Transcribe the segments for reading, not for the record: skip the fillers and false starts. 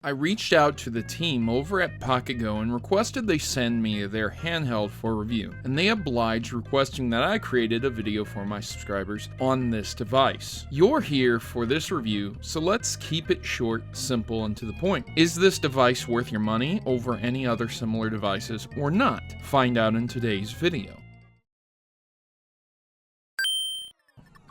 I reached out to the team over at PocketGo and requested they send me their handheld for review, and they obliged, requesting that I created a video for my subscribers on this device. You're here for this review, so let's keep it short, simple, and to the point. Is this device worth your money over any other similar devices or not? Find out in today's video.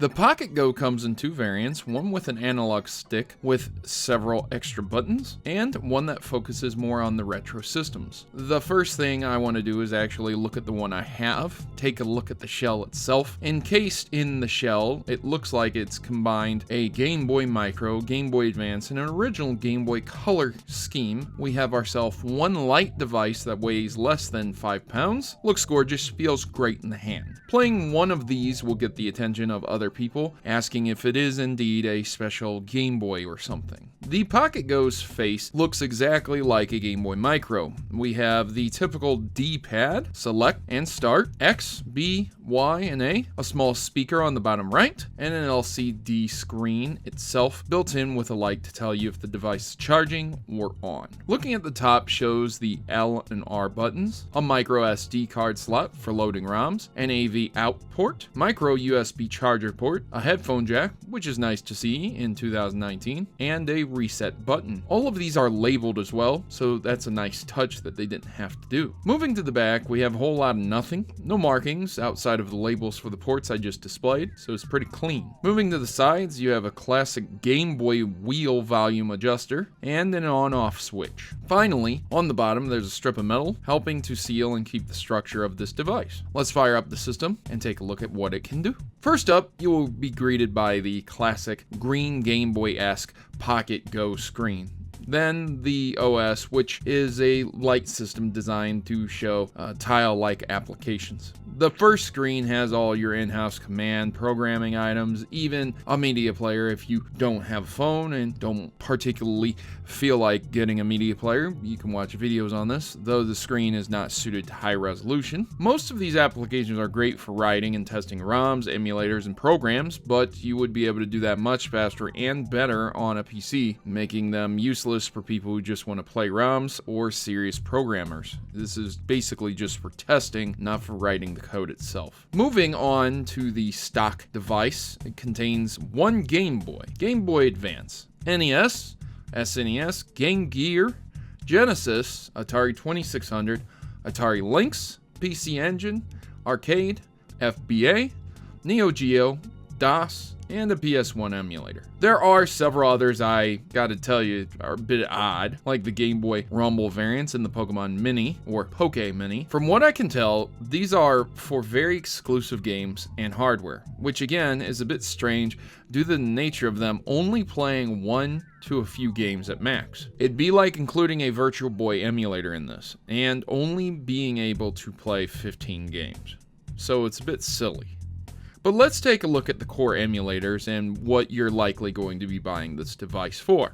The PocketGo comes in two variants, one with an analog stick with several extra buttons, and one that focuses more on the retro systems. The first thing I want to do is actually look at the one I have, take a look at the shell itself. Encased in the shell, it looks like it's combined a Game Boy Micro, Game Boy Advance, and an original Game Boy Color scheme. We have ourselves one light device that weighs less than 5 pounds, looks gorgeous, feels great in the hand. Playing one of these will get the attention of other people, asking if it is indeed a special Game Boy or something. The PocketGo's face looks exactly like a Game Boy Micro. We have the typical D-pad, select and start, X, B, Y, and A small speaker on the bottom right, and an LCD screen itself built in with a light to tell you if the device is charging or on. Looking at the top shows the L and R buttons, a micro SD card slot for loading ROMs, an AV out port, micro USB charger port, a headphone jack, which is nice to see in 2019, and a reset button. All of these are labeled as well, so that's a nice touch that they didn't have to do. Moving to the back, we have a whole lot of nothing. No markings outside of the labels for the ports I just displayed, so it's pretty clean. Moving to the sides, you have a classic Game Boy wheel volume adjuster and an on-off switch. Finally, on the bottom, there's a strip of metal helping to seal and keep the structure of this device. Let's fire up the system and take a look at what it can do. First up, you will be greeted by the classic green Game Boy-esque PocketGo screen. Then the OS, which is a light system designed to show tile-like applications. The first screen has all your in-house command programming items, even a media player if you don't have a phone and don't particularly feel like getting a media player. You can watch videos on this, though the screen is not suited to high resolution. Most of these applications are great for writing and testing ROMs, emulators, and programs, but you would be able to do that much faster and better on a PC, making them useless for people who just want to play ROMs or serious programmers. This is basically just for testing, not for writing the code itself. Moving on to the stock device, it contains one Game Boy, Game Boy Advance, NES, SNES, Game Gear, Genesis, Atari 2600, Atari Lynx, PC Engine, Arcade, FBA, Neo Geo, DOS, and a PS1 emulator. There are several others I gotta tell you are a bit odd, like the Game Boy Rumble variants and the Pokemon Mini, or Poke Mini. From what I can tell, these are for very exclusive games and hardware, which again is a bit strange due to the nature of them only playing one to a few games at max. It'd be like including a Virtual Boy emulator in this, and only being able to play 15 games. So it's a bit silly. But let's take a look at the core emulators and what you're likely going to be buying this device for.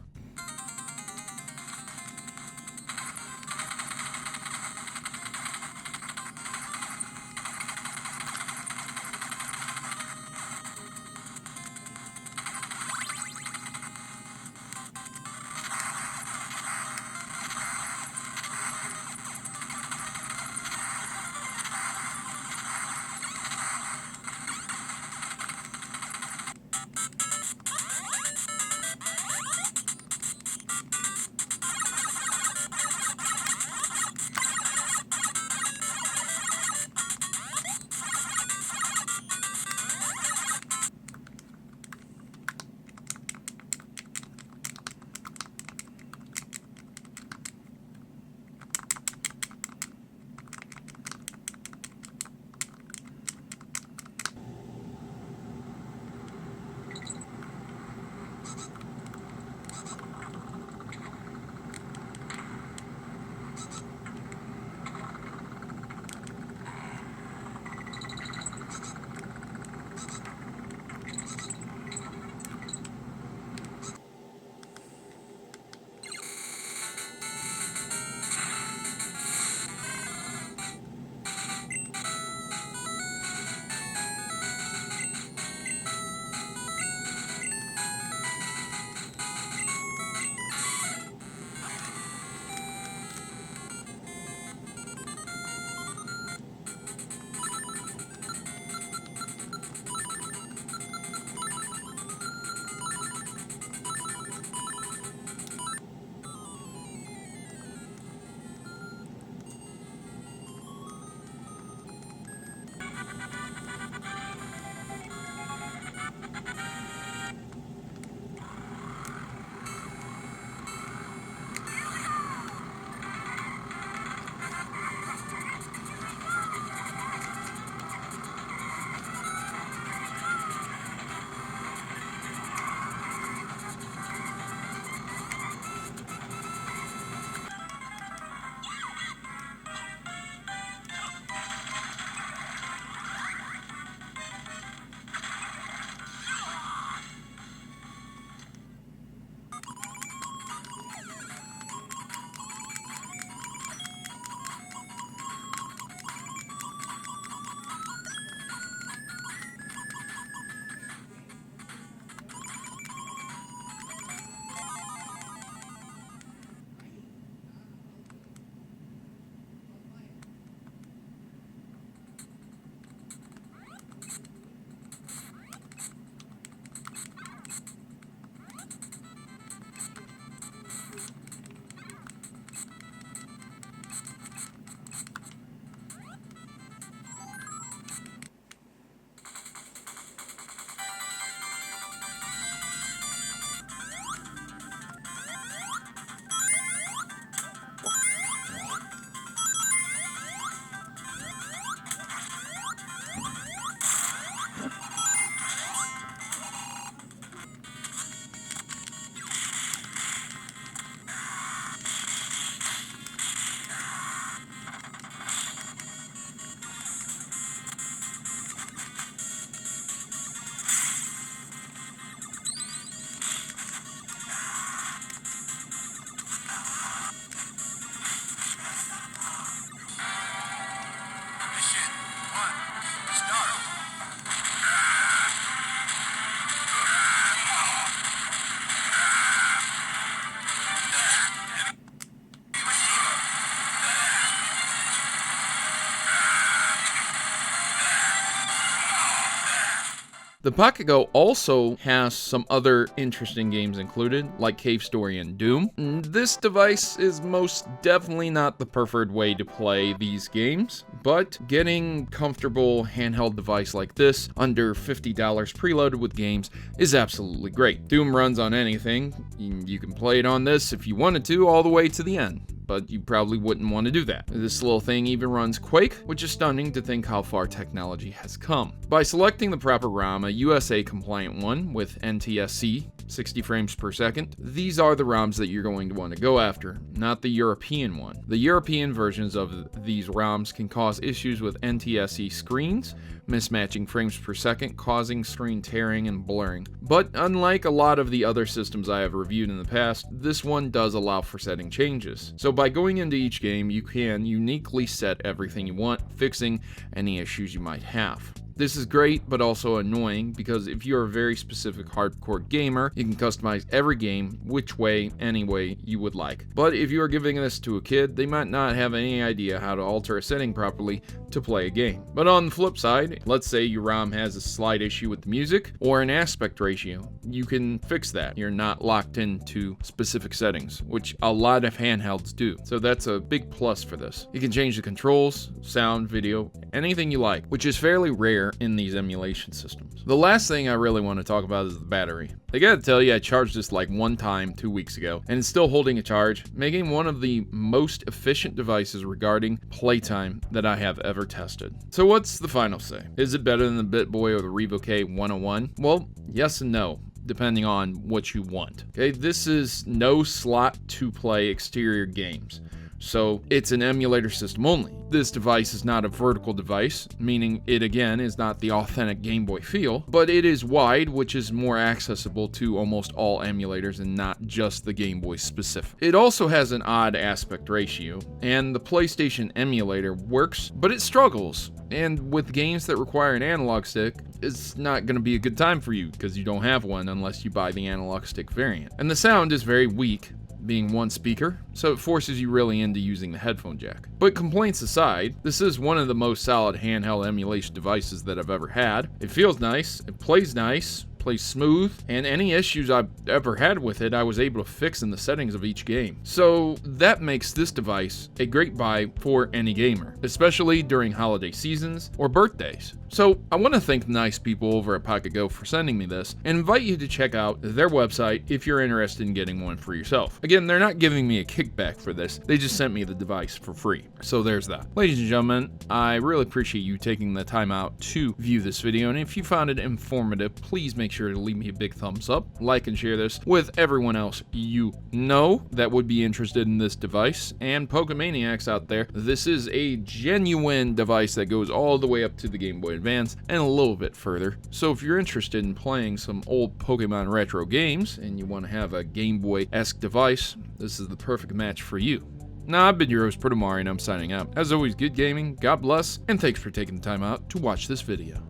The PocketGo also has some other interesting games included, like Cave Story and Doom. This device is most definitely not the preferred way to play these games, but getting comfortable handheld device like this under $50 preloaded with games is absolutely great. Doom runs on anything. You can play it on this if you wanted to all the way to the end, but you probably wouldn't want to do that. This little thing even runs Quake, which is stunning to think how far technology has come. By selecting the proper ROM, a USA compliant one with NTSC 60 frames per second, these are the ROMs that you're going to want to go after, not the European one. The European versions of these ROMs can cause issues with NTSC screens, mismatching frames per second, causing screen tearing and blurring. But unlike a lot of the other systems I have reviewed in the past, this one does allow for setting changes. So by going into each game, you can uniquely set everything you want, fixing any issues you might have. This is great, but also annoying, because if you're a very specific hardcore gamer, you can customize every game which way, any way you would like. But if you are giving this to a kid, they might not have any idea how to alter a setting properly to play a game. But on the flip side, let's say your ROM has a slight issue with the music or an aspect ratio, you can fix that. You're not locked into specific settings, which a lot of handhelds do. So that's a big plus for this. You can change the controls, sound, video, anything you like, which is fairly rare in these emulation systems. The last thing I really want to talk about is the battery. I gotta tell you, I charged this like one time 2 weeks ago, and it's still holding a charge, making one of the most efficient devices regarding playtime that I have ever tested. So what's the final say? Is it better than the BitBoy or the Revo-K 101? Well, yes and no, depending on what you want. Okay, this is no slot to play exterior games, so it's an emulator system only. This device is not a vertical device, meaning it again is not the authentic Game Boy feel, but it is wide, which is more accessible to almost all emulators and not just the Game Boy specific. It also has an odd aspect ratio, and the PlayStation emulator works, but it struggles. And with games that require an analog stick, it's not going to be a good time for you because you don't have one unless you buy the analog stick variant. And the sound is very weak, being one speaker, so it forces you really into using the headphone jack. But complaints aside, this is one of the most solid handheld emulation devices that I've ever had. It feels nice, it plays nice, plays smooth, and any issues I've ever had with it I was able to fix in the settings of each game. So that makes this device a great buy for any gamer, especially during holiday seasons or birthdays. So I want to thank the nice people over at PocketGo for sending me this, and invite you to check out their website if you're interested in getting one for yourself. Again, they're not giving me a kickback for this, they just sent me the device for free. So there's that. Ladies and gentlemen, I really appreciate you taking the time out to view this video, and if you found it informative, please make sure to leave me a big thumbs up, like and share this with everyone else you know that would be interested in this device. And Pokemaniacs out there, this is a genuine device that goes all the way up to the Game Boy Advance and a little bit further. So if you're interested in playing some old Pokemon retro games and you want to have a Game Boy-esque device, this is the perfect match for you. Now, I've been your host, Protomario, and I'm signing out. As always, good gaming, God bless, and thanks for taking the time out to watch this video.